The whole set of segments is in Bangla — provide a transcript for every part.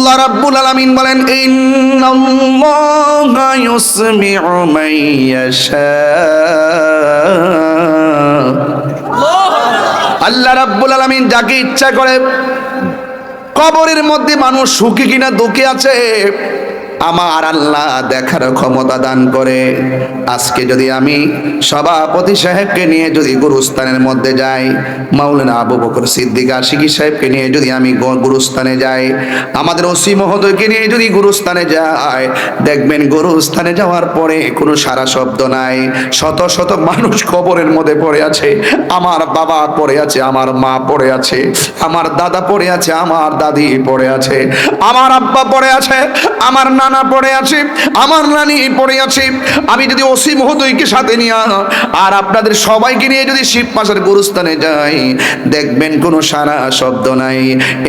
আল্লাহ রাব্বুল আলামিন বলেন ইন্নাল্লাহা ইউসমিউ মান ইয়াশা। আল্লাহ রাব্বুল আলামিন যাকে ইচ্ছা করে, কবরের মধ্যে মানুষ সুখী কিনা দুঃখে আছে আমার আল্লাহ দেখার ক্ষমতা দান করে। আজকে যদি আমি সভাপতি সাহেবকে নিয়ে যদি গুরুস্থানের মধ্যে যাই, মাওলানা আবু বকর সিদ্দিক আশিকি সাহেবকে নিয়ে যদি আমি গুরুস্থানে যাই, আমাদের ওসি মহোদয়কে নিয়ে যদি গুরুস্থানে যাই, দেখবেন গুরুস্থানে যাওয়ার পরে কোনো সারা শব্দ নাই। শত শত মানুষ কবরের মধ্যে পড়ে আছে। আমার বাবা পড়ে আছে, আমার মা পড়ে আছে, আমার দাদা পড়ে আছে, আমার দাদি পড়ে আছে, আমার আব্বা পড়ে আছে, আমার নানা পড়ে আছে, আমার নানি পড়ে আছে। আমি যদি ওসি মহোদয়কে সাথে নিয়ে আর আপনাদের সবাইকে নিয়ে যদি শিবপাশার গুরুস্থানে যাই, দেখবেন কোনো সারা শব্দ নাই।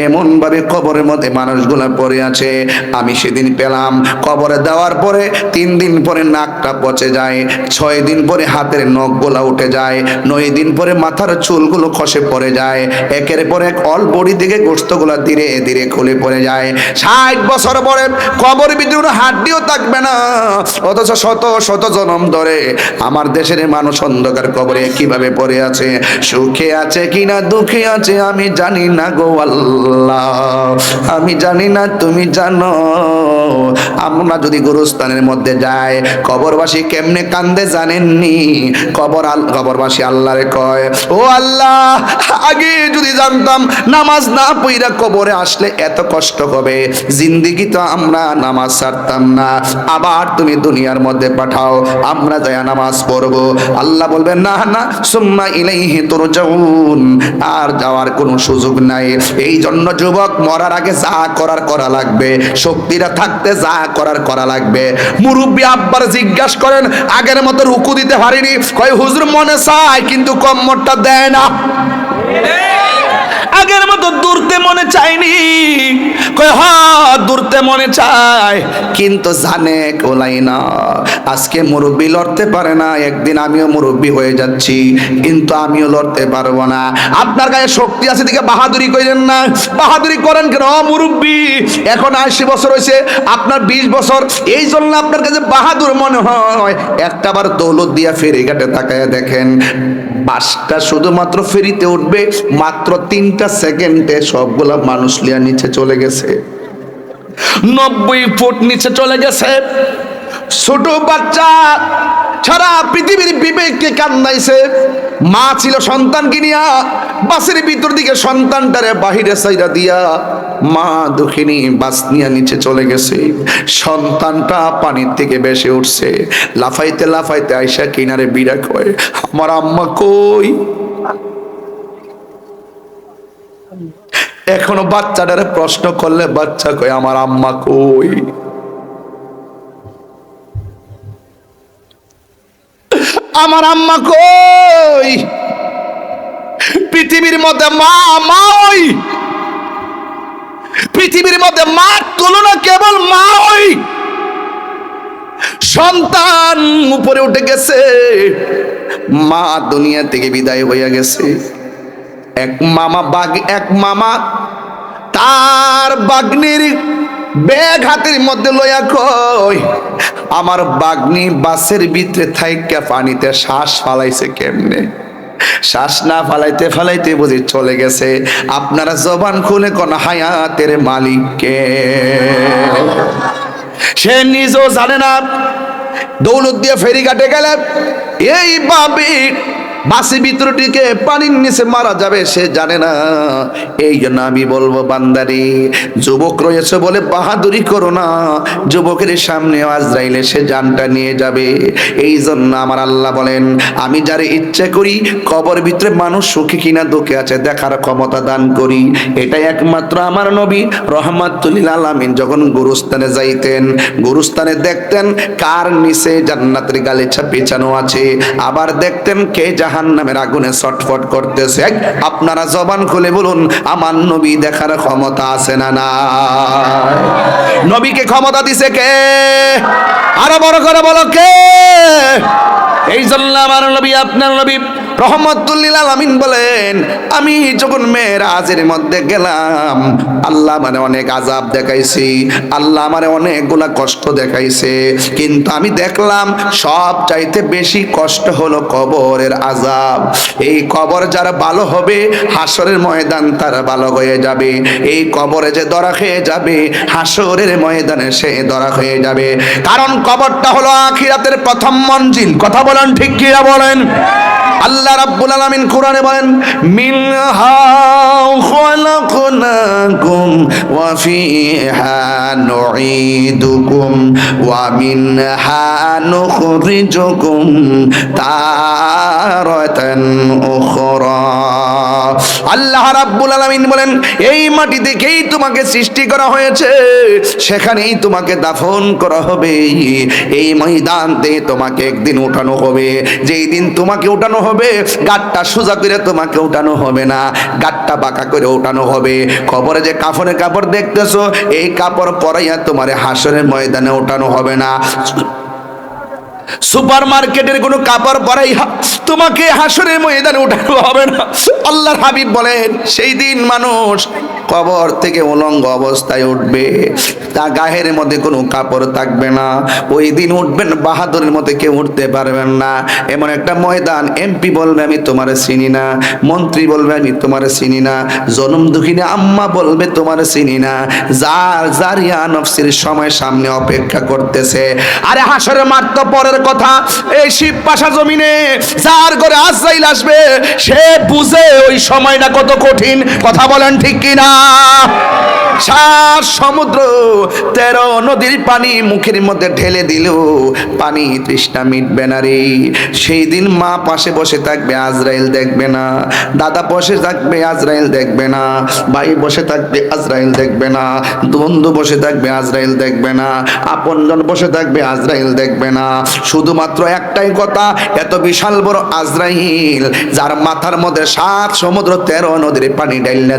এমন ভাবে কবরের মধ্যে মানুষগুলা পড়ে আছে। আমি সেদিন পেলাম কবরে দেওয়ার পরে 3 দিন পরে নাকটা পচে যায়, 6 দিন পরে হাতের নখগুলা উঠে যায়, 9 দিন পরে মাথার চুলগুলো খসে পড়ে যায়, একের পর এক অল বডি থেকে গোশতগুলা ধীরে ধীরে খুলে পড়ে যায়। 60 বছর পরে কবরের ভিতরে হাড্ডিও থাকবে না। অথচ শত শত জনম ধরে আমার দেশের মানুষ অন্ধকার কবরে কিভাবে পড়ে আছে, সুখে আছে কিনা দুঃখে আছে আমি জানি না গো আল্লাহ, আমি জানি না, তুমি জানো। আমরা যদি গুরুস্থানের মধ্যে যাই, কবরবাসী কেমনে কান্দে জানেননি? কবরবাসী আল্লাহরে কয়, ও আল্লাহ, আগে যদি জানতাম নামাজ না পড়া কবরে আসলে এত কষ্ট হবে, জিন্দেগি তো আমরা নামাজ ছাড়তাম না। আবার তুমি দুনিয়ার মধ্যে পাঠাও, আমরা যায় নামাজ পড়বো। আল্লাহ বলবেন না না, সুম্মা ইলাইহি তুরজাউন, আর যাওয়ার কোনো সুযোগ নাই। এই জন্য যুবক, মরার আগে যা করার করা লাগবে, শক্তিটা থাকতে যা করার করা লাগবে। মুরব্বী আব্বার জিজ্ঞাসা করেন, আগের মতো রুকু দিতে পারিনি, কয় হুজুর মনে চায় কিন্তু কম্মরটা দেয় না। আগের মতো দূরতে মনে চায়নি, কয় হ্যাঁ দূরতে মনে চায় কিন্তু জানে কোলাই না। আজকে মুরব্বী লড়তে পারে না, একদিন আমিও মুরব্বী হয়ে যাচ্ছি, কিন্তু আমিও লড়তে পারবো না। আপনার গায়ে শক্তি আছে দিকে বাহাদুরি করেন না। বাহাদুরি করেন কেন? মুরব্বী এখন 80 বছর হয়েছে, আপনার 20 বছর, এই জন্য আপনার কাছে বাহাদুর মনে হয়। একটাবার দৌলত দিয়া ফেরিঘাটে তাকায় দেখেন, বাসটা শুধুমাত্র ফেরিতে উঠবে, মাত্র 3টা সেকেন্ডে সবগুলা মানুষ লিয়া নিচে চলে গেছে, 90 ফুট নিচে চলে গেছে। ছোট বাচ্চা সারা পৃথিবীর বিবেককে কান্দাইছে। মা ছিল সন্তানকে নিয়া বাসের ভিতর দিকে সন্তানটারে বাহিরে সাইরা দিয়া, মা দুঃখিনী বাস নিয়ে নিচে চলে গেছে। সন্তানটা পানির থেকে ভেসে উঠছে, লাফাইতে লাফাইতে আইসা কিনারে বিড়া কয়, আমার আম্মা কই? এখনো বাচ্চাটারে প্রশ্ন করলে বাচ্চা কয়, আমার আম্মা কই? আমার আম্মা কই? পৃথিবীর মধ্যে মা ওই, পৃথিবীর মধ্যে মা তুলনা কেবল মা ওই। সন্তান উপরে উঠে গেছে, মা দুনিয়া থেকে বিদায় হইয়া গেছে। এক মামা তার বাগ্নির ব্যাগ হাতের মধ্যে লইয়া কই, আমার বাগ্নি বাসের ভিতরে থাইকা পানিতে শ্বাস ফালাইছে কেমনে? শ্বাস না ফালাইতে ফালাইতে বুঝি চলে গেছে। আপনারা জবান খুলে কোন হায়াতের মালিককে? সে নিজেও জানে না। দৌলত দিয়ে ফেরিঘাটে গেলে এইভাবে বাসের ভিতরে টিকে পানির নিচে মারা যাবে, সে জানে না। এই জন্য আমি বলবো, বান্দারি যুবক রয়েছে বলে বাহাদুরি করো না, যুবকের সামনে আজরাইল এসে জানটা নিয়ে যাবে। এই জন্য আমার আল্লাহ বলেন, আমি যারে ইচ্ছে করি কবর ভিতরে মানুষ সুখী কিনা দুঃখে আছে দেখার ক্ষমতা দান করি। এটাই একমাত্র আমার নবী রহমাতুল লিল আলামিন যখন গুরুস্থানে যাইতেন, গুরুস্থানে দেখতেন কার নিচে জান্নাতের গালিচা পেঁচানো আছে, আবার দেখতেন কে জাহান্নামের আগুনে ছটফট করতেছে। আপনারা জবান খুলে বলুন, আমার নবী দেখার ক্ষমতা আছে না না? নবীকে ক্ষমতা দিছে কে? আরো বড় করে বলো কে? এই জন্য আমার নবী, আপনার নবী রহমাতুল লিল আলামিন বলেন, আমি যখন মেরাজের মধ্যে গেলাম, আল্লাহ মানে অনেক আযাব দেখাইছি, আল্লাহ মানে অনেকগুলা কষ্ট দেখাইছে, কিন্তু আমি দেখলাম সব চাইতে বেশি কষ্ট হলো কবরের আযাব। এই কবর যার ভালো হবে, হাসরের ময়দান তার ভালো হয়ে যাবে। এই কবরে যে ধরা খেয়ে যাবে, হাসরের ময়দানে সে ধরা হয়ে যাবে। কারণ কবরটা হলো আখিরাতের প্রথম মঞ্জিল। কথা বলেন ঠিক কিনা বলেন? আল্লাহ রাব্বুল আলামিন কোরআনে বলেন, মিনহা খালাকনাকুম ওয়া ফিহা নুঈদুকুম ওয়া মিনহা নুখরিজুকুম তারাতান উখরা। আল্লাহ রাব্বুল আলামিন বলেন, এই মাটি থেকেই তোমাকে সৃষ্টি করা হয়েছে, সেখানেই তোমাকে দাফন করা হবে, এই ময়দান থেকে তোমাকে একদিন উঠানো হবে। যেই দিন তোমাকে উঠানো হবে, গাঁটটা সোজা করে তোমাকে উঠানো হবে না, গাঁটটা বাঁকা করে উঠানো হবে। কবরে যে কাফনের কাপড় দেখতেছো, এই কাপড় পরাইয়া তোমার হাসরের ময়দানে উঠানো হবে না। সুপার মার্কেটের কোনো কাপড় পরাই তোমাকে হাসরের ময়দানে উঠানো হবে না। আল্লাহর হাবিব বলেন, সেই দিন মানুষ কবর থেকে উলঙ্গ অবস্থায় উঠবে, তা গায়ের মধ্যে কোনো কাপড় থাকবে না। ওই দিন উঠবেন বাহাদুরের মধ্যে, কেউ উঠতে পারবেন না। এমন একটা ময়দান, এমপি বলবে আমি তোমার চিনি না, মন্ত্রী বলবে আমি তোমার চিনি না, জনম দুঃখিনী আম্মা বলবে তোমার চিনি না। যার জারিয়া নফসির সময় সামনে অপেক্ষা করতেছে। আরে হাসরের মাঠ তো পরের কথা, এই শিব পাশা জমিনে যার ঘরে আজরাইল আসবে, সে বুঝে ওই সময়টা কত কঠিন। কথা বলেন ঠিক কিনা? 7 সমুদ্র 13 নদীর পানি মুখের মধ্যে ঢেলে দিল, পানি তৃষ্ণা মিটবে না রে। সেই দিন মা পাশে বসে থাকবে, আজরাইল দেখবে না। দাদা বসে থাকবে, আজরাইল দেখবে না। ভাই বসে থাকবে, আজরাইল দেখবে না। বন্ধু বসে থাকবে, আজরাইল দেখবে না। আপনজন বসে থাকবে, আজরাইল দেখবে না। শুধুমাত্র একটাই কথা, এত বিশাল বড় আজরাইল, যার মাথার মধ্যে 7 সমুদ্র 13 নদীর পানি ঢেলে